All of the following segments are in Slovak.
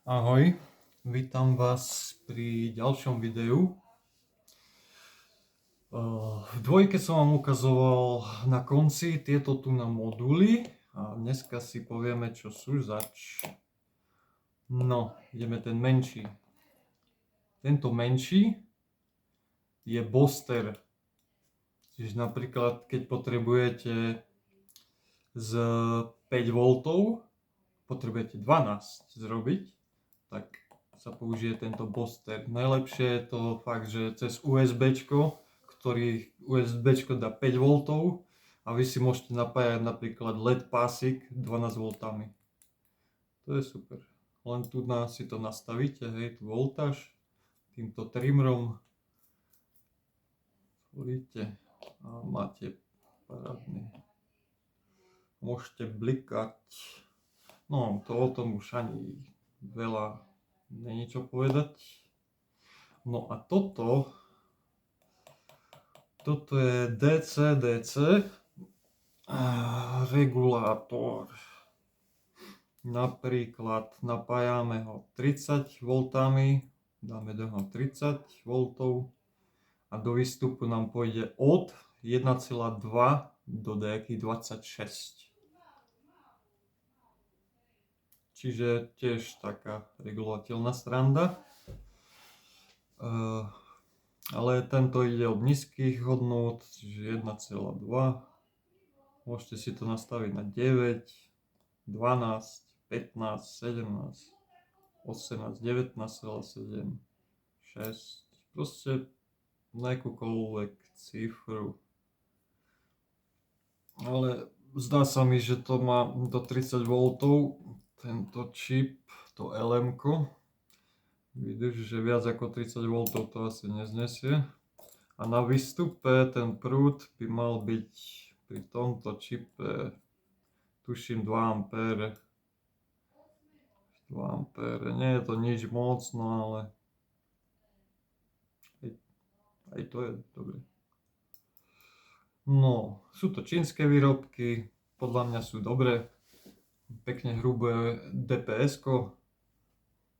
Ahoj, vítam vás pri ďalšom videu. V dvojke som vám ukazoval na konci tieto tu na moduly a dneska si povieme, čo sú zač. No, ideme ten menší. Tento menší je booster. Čiže napríklad, keď potrebujete z 5V, potrebujete 12 zrobiť, tak sa použije tento booster. Najlepšie je to fakt, že cez USBčko, ktorý USBčko dá 5V a vy si môžete napájať napríklad LED pásik 12V. To je super. Len tu si to nastavíte, hej, tu voltáž, týmto trimmerom tvoríte a máte parádny. Môžete blikať. No, to o tom už ani veľa není čo povedať. No a toto je DC-DC regulátor. Napríklad napájame ho 30V, dáme do neho 30V a do výstupu nám pôjde od 1,2 do nejakých 26. Čiže tiež taká regulateľná sranda. Ale tento ide od nízkych hodnôt, čiže 1,2. Môžete si to nastaviť na 9, 12, 15, 17, 18, 19,7, 6. Proste nejakúkoľvek cifru. Ale zdá sa mi, že to má do 30V tento čip, to LM-ko. Vidíš, že viac ako 30V to asi neznesie. A na výstupe ten prúd by mal byť pri tomto čipe, tuším 2A. 2A. Nie je to nič moc, no ale aj to je dobre. No, sú to čínske výrobky, podľa mňa sú dobré. Pekne hrubé DPS-ko,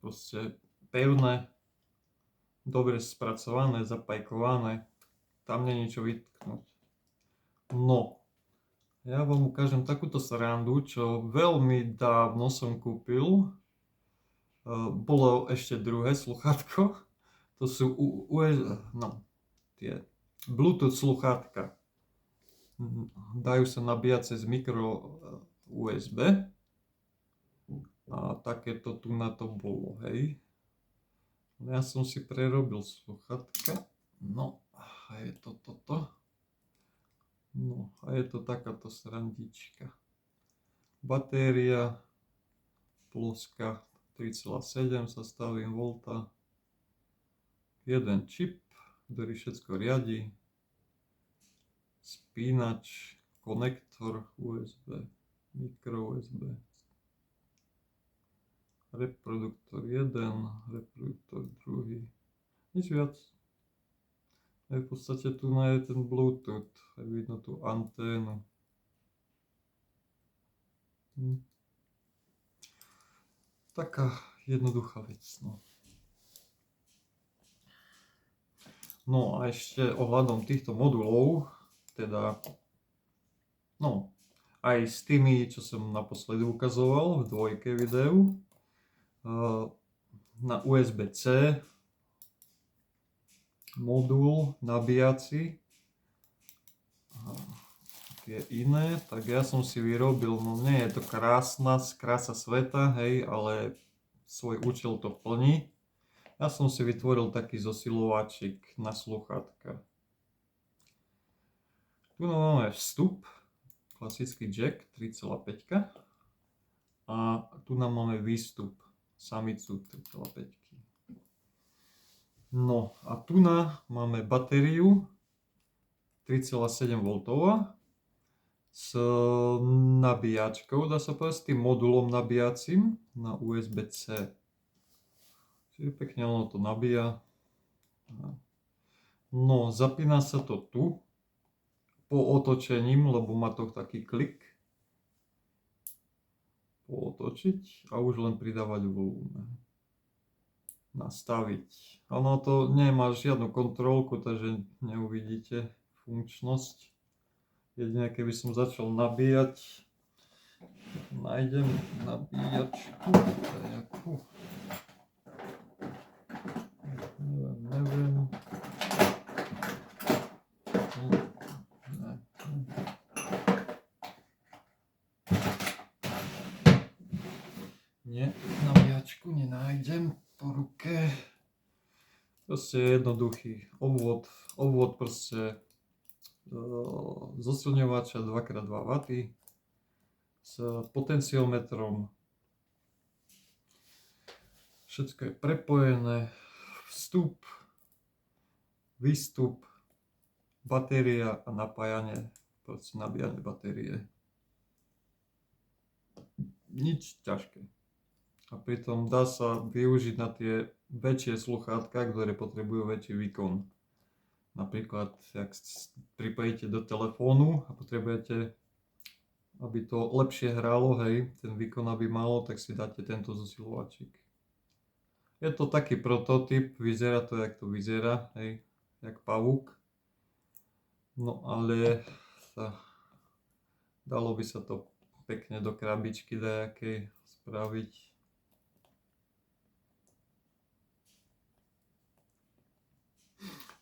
proste pevné, dobre spracované, zapajkované, tam nie je niečo vytknúť. No, ja vám ukážem takúto srandu, čo veľmi dávno som kúpil. Bolo ešte druhé sluchátko, to sú tie Bluetooth sluchátka. Dajú sa nabíjať cez micro USB a takéto tu na to bolo, hej. Ja som si prerobil sluchátka, no a je to toto. No a je to takáto srandička. Batéria ploská 3,7 sa stavím volta. Jeden čip, ktorý všetko riadi. Spínač, konektor USB, micro USB. Reproduktor 1, reproduktor 2. Nič viac. V podstate tu je ten Bluetooth, aj vidno tú anténu. Taká jednoduchá vec. No a ešte ohľadom týchto modulov, teda aj s tými, čo som naposledy ukazoval v dvojke videu, na USB-C modul nabíjací, tie iné, tak ja som si vyrobil, no nie je to krása sveta, hej, ale svoj účel to plní. Ja som si vytvoril taký zosilovačik na sluchátka. Tu máme vstup, klasický jack 3,5 a tu nám máme výstup, samicu 3,5. No a tu máme batériu 3,7V s nabíjačkou, dá sa povedať, s tým modulom nabíjacím na USB-C. Čiže pekne ono to nabíja. No, zapína sa to tu po otočením, lebo má to taký klik. Pootočiť a už len pridávať volúme. nastaviť. Ono to nemá žiadnu kontrolku, takže neuvidíte funkčnosť. Jedine keby som začal nabíjať, nájdem nabíjačku, nejakú. Neviem. Nie, nabíjačku nenájdem po ruke. Proste jednoduchý obvod proste zosilňovača 2x2 W s potenciometrom. Všetko je prepojené, vstup, výstup, batéria a napájanie, proste nabíjanie batérie. Nič ťažké. A pritom dá sa využiť na tie väčšie sluchátka, ktoré potrebujú väčší výkon. Napríklad, ak pripojíte do telefónu a potrebujete, aby to lepšie hralo, hej, ten výkon aby malo, tak si dáte tento zosilovačík. Je to taký prototyp, vyzerá to, jak to vyzerá, hej, jak pavúk. No ale dalo by sa to pekne do krabičky dajakej spraviť.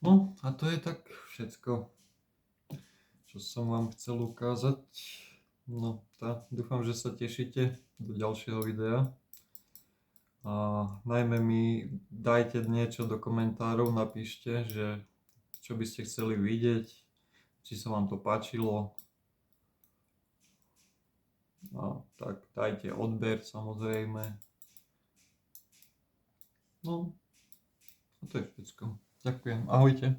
No a to je tak všetko, čo som vám chcel ukázať. No dúfam, že sa tešíte do ďalšieho videa. A najmä mi dajte niečo do komentárov, napíšte, že čo by ste chceli vidieť, či sa vám to páčilo. A tak dajte odber samozrejme. No a to je všetko. Ďakujem. Ahojte.